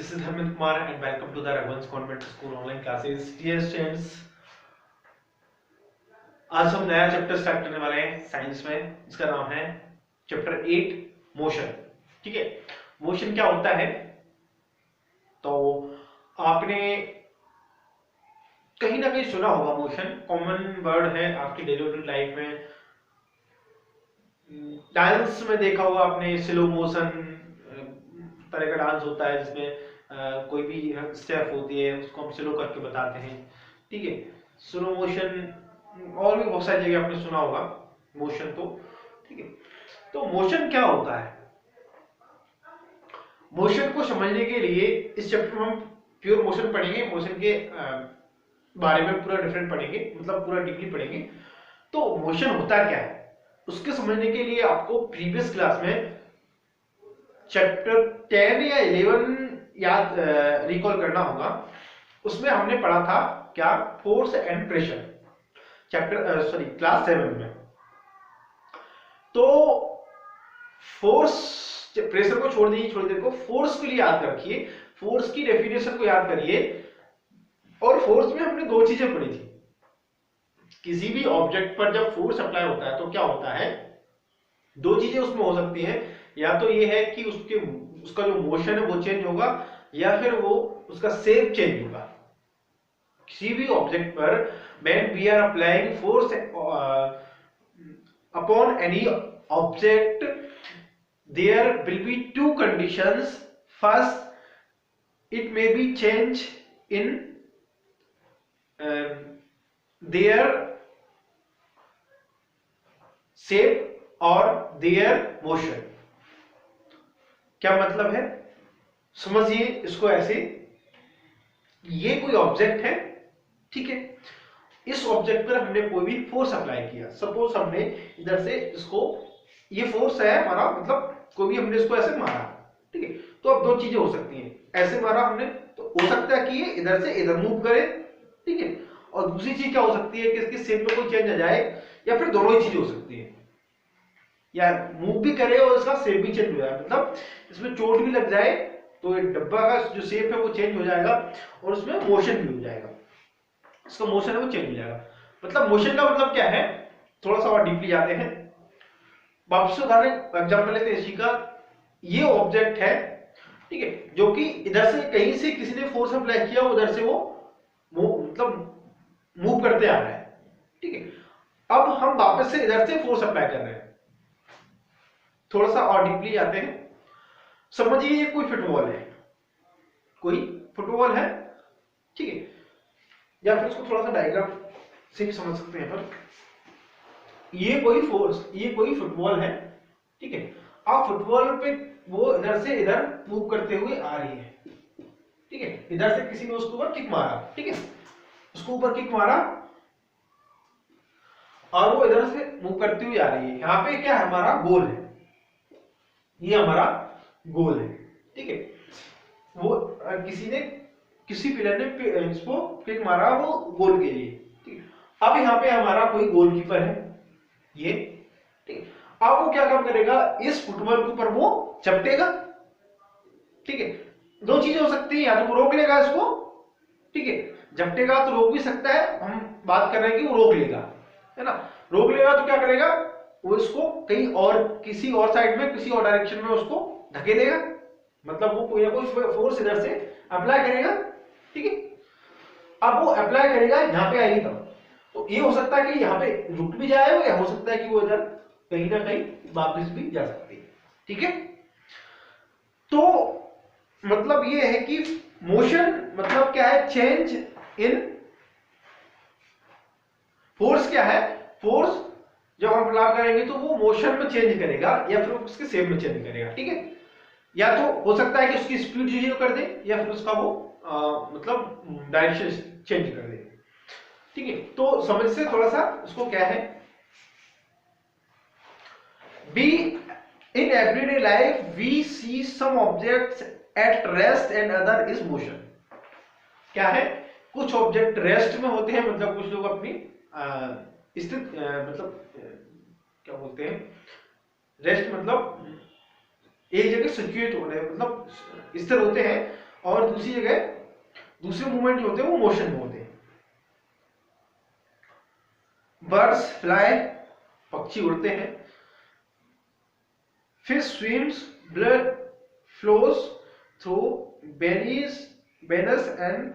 this is Dharmendra Kumar and welcome to the Raghuvansh Convent School online classes. Dear students, आज हम नया chapter start करने वाले हैं साइंस में, जिसका नाम है चैप्टर 8 मोशन। ठीक है, मोशन क्या होता है? तो आपने कहीं ना कहीं सुना होगा, मोशन कॉमन वर्ड है आपकी डेली लाइफ में। डांस में देखा होगा आपने, स्लो मोशन तरह का डांस होता है जिसमें कोई भी स्टेप होती है उसको हम स्लो करके बताते हैं। ठीक है, स्लो मोशन और भी बहुत सारी जगह आपने सुना होगा मोशन को। ठीक है, तो मोशन क्या होता है? मोशन को समझने के लिए इस चैप्टर में हम प्योर मोशन पढ़ेंगे, मोशन के बारे में पूरा डिफरेंट पढ़ेंगे, मतलब पूरा डीपली पढ़ेंगे। तो मोशन होता क्या है उसके समझने के लिए आपको प्रीवियस क्लास में चैप्टर 10 या 11 याद रिकॉल करना होगा। उसमें हमने पढ़ा था क्या? Force and pressure, chapter class 7 में। तो फोर्स, प्रेशर को छोड़ दीजिए थोड़ी देर को, फोर्स के लिए याद रखिए, फोर्स की डेफिनेशन को याद करिए। और फोर्स में हमने दो चीजें पढ़ी थी। किसी भी ऑब्जेक्ट पर जब फोर्स अप्लाई होता है तो क्या होता है? दो चीजें उसमें हो सकती हैं, या तो ये है कि उसका जो मोशन है वो चेंज होगा, या फिर वो उसका शेप चेंज होगा। किसी भी ऑब्जेक्ट पर when we are applying force upon any object, there will be two conditions. First, it may be change in their shape और देयर मोशन। क्या मतलब है? समझिए इसको ऐसे, ये कोई ऑब्जेक्ट है, ठीक है, इस ऑब्जेक्ट पर हमने कोई भी फोर्स अप्लाई किया। सपोज हमने इधर से इसको, ये फोर्स है हमारा, मतलब कोई भी हमने इसको ऐसे मारा, ठीक है। तो अब दो चीजें हो सकती हैं, ऐसे मारा हमने तो हो सकता है कि ये इधर से इधर मूव करे, ठीक है। और दूसरी चीज क्या हो सकती है कि इसके शेप में कोई चेंज आ जाए, या फिर दोनों ही चीजें हो सकती है, या मूव भी करे और इसका शेप भी चेंज हो जाए, मतलब इसमें चोट भी लग जाए तो ये डब्बा का जो शेप है वो चेंज हो जाएगा और उसमें मोशन भी हो जाएगा, इसका मोशन है वो चेंज हो जाएगा। मतलब मोशन का मतलब क्या है, थोड़ा सा और डीपली जाते हैं। वापस से उदाहरण एग्जांपल लेते हैं इसी का। ये ऑब्जेक्ट है, ठीक है, जो कि इधर से कहीं से किसी ने फोर्स अप्लाई किया, उधर से वो मतलब मूव करते आ रहा है, ठीक है। अब हम वापस से इधर से फोर्स अप्लाई कर रहे हैं। थोड़ा सा और डीपली जाते हैं। समझिए ये कोई फुटबॉल है, कोई फुटबॉल है, ठीक है, या फिर इसको थोड़ा सा डायग्राम से भी समझ सकते हैं। पर ये कोई फोर्स, ये कोई फुटबॉल है, ठीक है। आप फुटबॉल पे वो इधर से इधर मूव करते हुए आ रही है, ठीक है। इधर से किसी ने उसके ऊपर किक मारा, ठीक है, उसको ऊपर किक मारा और वो इधर से मूव करती हुई आ रही है। यहाँ पे क्या है? हमारा गोल है, ये हमारा गोल है, ठीक है। वो किसी ने, किसी प्लेयर ने इसको किक मारा वो गोल के लिए, ठीक है। अब यहाँ पे हमारा कोई गोलकीपर है, ये, ठीक है। अब वो क्या काम करेगा? इस फुटबॉल के ऊपर वो चपटेगा, ठीक है। दो चीजें हो सकती है, या तो वो रोक लेगा इसको, ठीक है, झपटेगा तो रोक भी सकता है, हम बात कर रहे हैं कि वो रोक लेगा, है ना। रोक लेगा तो क्या करेगा? वो इसको कहीं और, किसी और साइड में, किसी और डायरेक्शन में उसको धकेलेगा, मतलब वो कोई ना कोई फोर्स इधर से अप्लाई करेगा, ठीक है। अब वो अप्लाई करेगा, यहाँ पे आएगी तब, तो ये हो सकता है कि यहाँ पे रुक भी जाए, या हो सकता है कि वो इधर कहीं ना कहीं वापस भी जा सकती है, ठीक है। तो मतलब ये है कि मोशन मतलब क्या है? Change in force. क्या है? फोर्स जब हम अप्लाई करेंगे तो वो मोशन में चेंज करेगा, या फिर उसके शेप में चेंज करेगा, ठीक है। या तो हो सकता है कि उसकी स्पीड जीरो कर दे, या फिर उसका वो मतलब डायरेक्शन चेंज कर दे, ठीक है। तो समझ से थोड़ा सा इसको क्या है, बी in everyday life we see some objects at rest and other is motion. क्या है? कुछ ऑब्जेक्ट रेस्ट में होते हैं, मतलब कुछ लोग अपनी स्थित मतलब क्या बोलते हैं, रेस्ट मतलब एक जगह सिचुएट हो रहे हैं, मतलब स्थिर होते हैं, और दूसरी जगह दूसरे मूवमेंट जो होते हैं वो मोशन में होते हैं। बर्ड्स फ्लाई, पक्षी उड़ते हैं। Fish swims, blood flows through veins and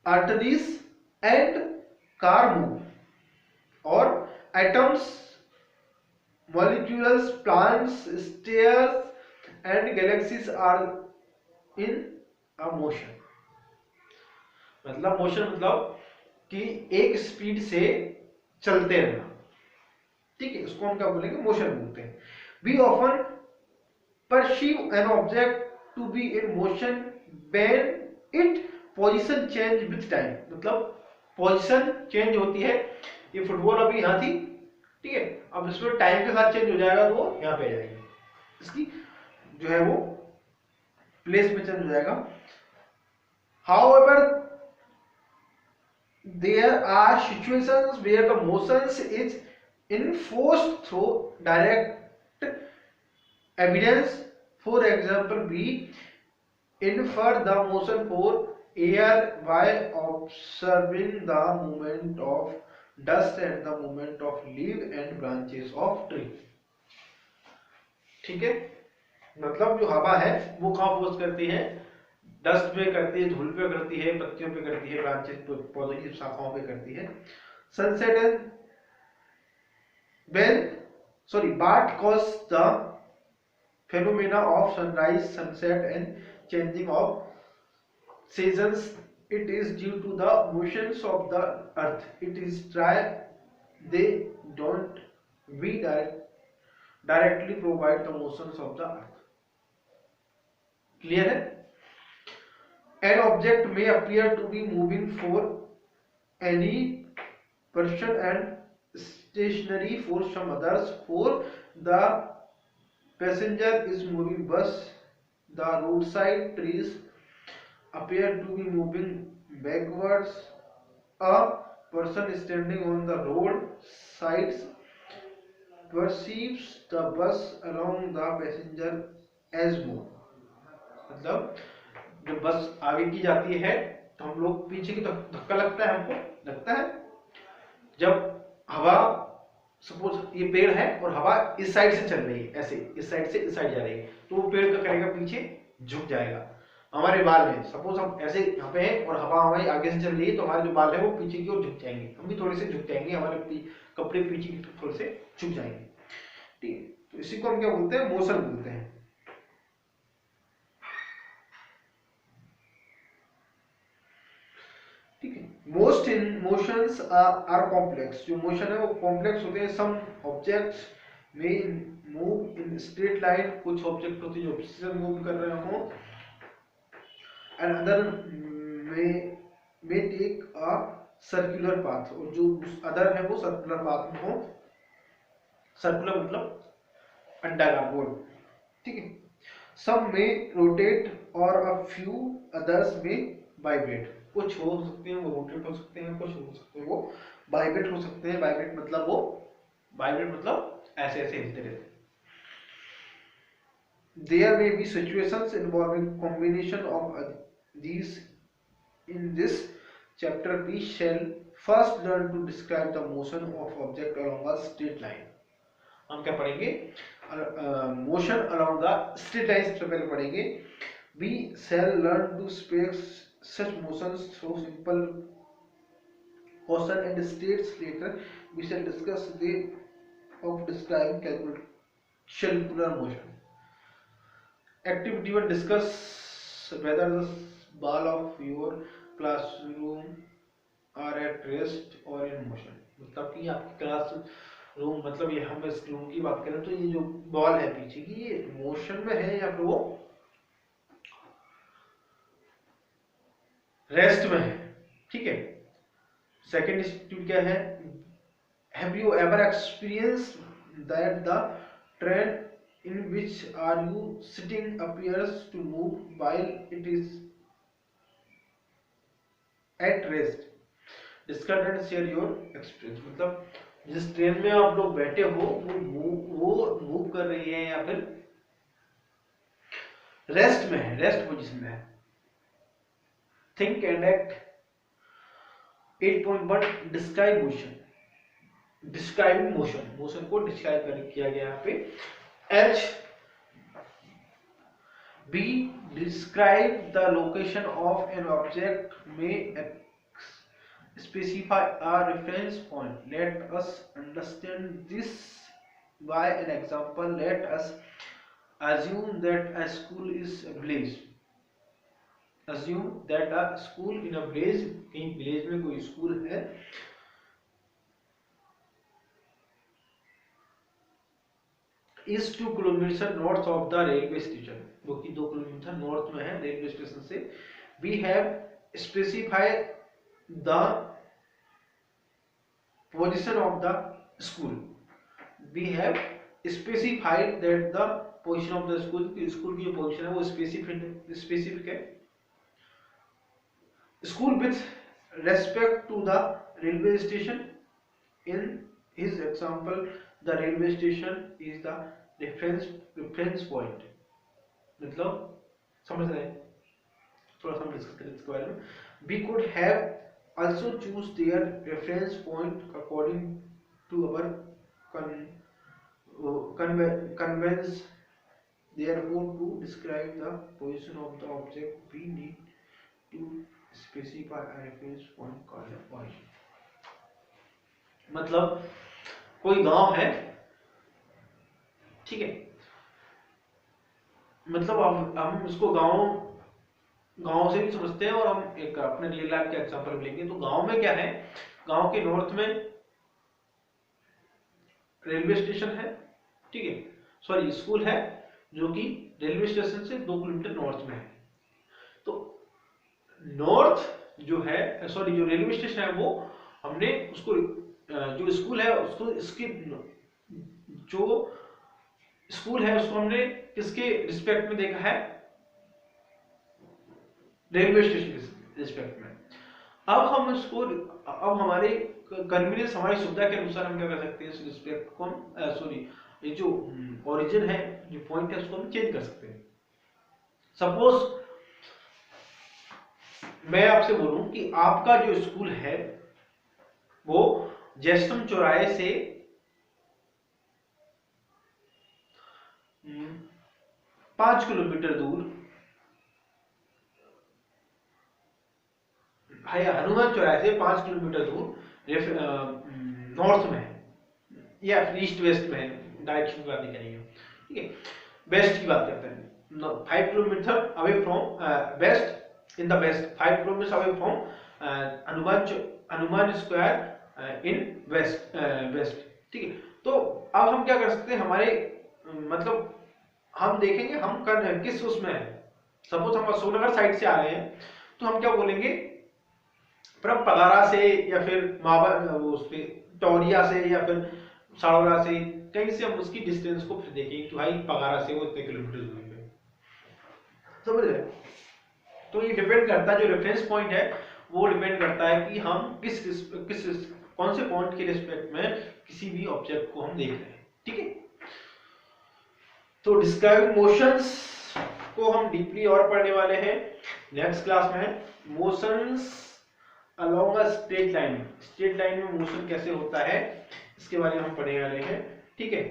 arteries and car move, और atoms, molecules, plants, stars and galaxies are in a motion। मतलब मोशन मतलब कि एक स्पीड से चलते रहना, ठीक है, उसको हम क्या बोलेंगे, मोशन बोलते हैं। We often perceive an object to be in motion when it position change with time, मतलब पोजीशन चेंज होती है। ये फुटबॉल अभी यहाँ थी, ठीक है, अब इसमें टाइम के साथ चेंज हो जाएगा तो वो यहाँ पे आ जाएगी, इसकी जो है वो प्लेस में चेंज हो जाएगा। However, there are situations where the motion is enforced through direct evidence. For example, we infer the motion for air by observing the movement of dust and the movement of leaf and branches of tree। ठीक है, मतलब जो हवा है वो कहाँ force करती है, डस्ट पे करती है, धूल पे करती है, पत्तियों पे करती है, ब्रांचेस पे, पौधे की शाखाओं पे करती है। Sunset and what cause the phenomena of sunrise, sunset and changing of seasons? It is due to the motions of the earth. It is dry, they don't we directly provide the motions of the earth। clear है? An object may appear to be moving for any person and stationary for some others. For the passenger is moving bus, the roadside trees appear to be moving backwards. A person standing on the road sides perceives the bus along the passenger as move। मतलब जब बस आगे की जाती है तो हम लोग पीछे की धक्का लगता है, हमको लगता है। जब हवा, सपोज ये पेड़ है और हवा इस साइड से चल रही है, ऐसे इस साइड से इस साइड जा रही है, तो वो पेड़ क्या करेगा, पीछे झुक जाएगा। हमारे बाल में सपोज हम ऐसे यहाँ पे हैं और हवा हमारी आगे से चल रही है तो हमारे जो बाल है वो पीछे की ओर झुक जाएंगे, हम भी थोड़े से झुक जाएंगे, हमारे कपड़े पीछे की थोड़े से झुक जाएंगे, ठीक है। तो इसी को हम क्या बोलते हैं, मोशन बोलते हैं। ठीक है, most in motions are complex. जो मोशन है वो कॉम्प्लेक्स होते हैं। सम ऑब्जेक्ट्स में मूव इन स्ट्रेट लाइन, कुछ ऑब्जेक्ट होते हैं जो सीधे मूव कर रहे हो, एंड अदर में टेक अ सर्कुलर पाथ, और जो अदर है वो सर्कुलर पाथ में हो। सर्कुलर मतलब अंडाकार गोल, ठीक है। सम में रोटेट और अ फ्यू अदर्स में वाइब्रेट। कुछ हो सकते हैं वो रोटेट हो सकते हैं, कुछ हो सकते हैं वो वाइब्रेट हो सकते हैं। वाइब्रेट मतलब ऐसे ऐसे हिलते रहते। There may be situations involving combination of these. In this chapter, we shall first learn to describe the motion of object along a straight line. हम क्या पढ़ेंगे, motion along the straight line सबसे पहले पढ़ेंगे। We shall learn to speak such motions through simple caution and states. Later, we shall discuss the of describing calcular motion. Activity 1, discuss whether the ball of your classroom are at rest or in motion। मतलब कि आपकी class room, मतलब ये हम इस room की बात करें तो ये जो बॉल है पीछे की, ये मोशन में है या फिर वो रेस्ट में है, ठीक है। सेकेंड स्टूड क्या है, have you ever experienced that the train in which are you sitting appears to move while it is at rest? Discuss and share your experience। मतलब जिस ट्रेन में आप लोग बैठे हो वो मूव कर रही है या फिर रेस्ट में है, रेस्ट पोजीशन में है। Think and act. 8.1 describe motion, describing motion, motion को डिस्क्राइब किया गया यहाँ पे। H be describe the location of an object में specify a reference point. Let us understand this by an example. Let us assume that a school is a village. Assume that a school in a village, कहीं village में कोई school है, is 2 kilometre north of the railway station, जो कि 2 kilometre north में है railway station से। We have specified the position of the school. We have specified that the position of the school, school की जो पोजीशन है वो स्पेसिफिक है। School with respect to the railway station. In his example, the railway station is the reference point. मतलब समझ रहे हैं? थोड़ा सा हम डिस्कस करें इसके बारे में। We could have also choose their reference point according to our convenience. Therefore, to describe the position of the object, we need to specify a reference point called a origin. मतलब कोई गांव है, ठीक है, मतलब हम इसको गांव से भी समझते हैं और हम एक अपने रियल लाइफ के एग्जांपल लेंगे। तो गांव में क्या है, गांव के नॉर्थ में रेलवे स्टेशन है, ठीक है, सॉरी स्कूल है जो कि रेलवे स्टेशन से 2 किलोमीटर नॉर्थ में है। तो नॉर्थ जो है, सॉरी जो रेलवे स्टेशन है वो हमने उसको, जो स्कूल है उसको, इसकी जो स्कूल है उसको हमने किसके रिस्पेक्ट में देखा है, रेलवे स्टेशन के रिस्पेक्ट में। अब हम इसको, अब हमारे कन्वीनियंस, हमारी सुविधा के अनुसार हम क्या कर सकते हैं, इस रिस्पेक्ट को हम, सॉरी ये जो ओरिजिन है, जो पॉइंट है, उसको हम चेंज कर सकते हैं। सपोज मैं आपसे बोलूं कि आपका जो स्कूल है वो जैसम चौराहे से 5 किलोमीटर दूर है, हनुमान चौराहे से 5 किलोमीटर दूर नॉर्थ में है या फिर ईस्ट वेस्ट में है, डायरेक्शन की बात नहीं करेंगे, ठीक है, वेस्ट की बात करते हैं। 5 kilometre away from west, in the west, 5 kilometre away from Hanuman square in west, ठीक है। तो अब हम क्या कर सकते हैं, हमारे मतलब हम देखेंगे हम किस उसमें है। सपोज हम अशोकनगर साइड से आ रहे हैं तो हम क्या बोलेंगे, पगारा से या फिर उसके टोरिया से या फिर साड़ोरा से, कहीं से हम उसकी डिस्टेंस को फिर देखेंगे कि भाई पगारा से वो इतने किलोमीटर दूरी पे, समझ रहे। तो ये डिपेंड करता है, जो रेफरेंस पॉइंट है वो डिपेंड करता है कि हम किस कौन से पॉइंट के रिस्पेक्ट में किसी भी ऑब्जेक्ट को हम देख रहे हैं, ठीक है। तो डिस्क्राइबिंग मोशंस को हम डीपली और पढ़ने वाले हैं नेक्स्ट क्लास में। Motions along a straight line, straight line में मोशन कैसे होता है इसके बारे में हम पढ़ने वाले हैं, ठीक है।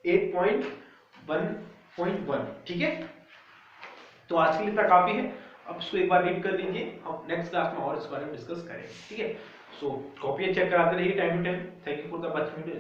8.1.1, ठीक है। तो आज के लिए इतना काफी है, अब इसको एक बार रीड कर लीजिए, हम नेक्स्ट क्लास में और इस बारे में डिस्कस करेंगे, ठीक है। सो कॉपी चेक कराते रहिए time to time. Thank you for the watching video.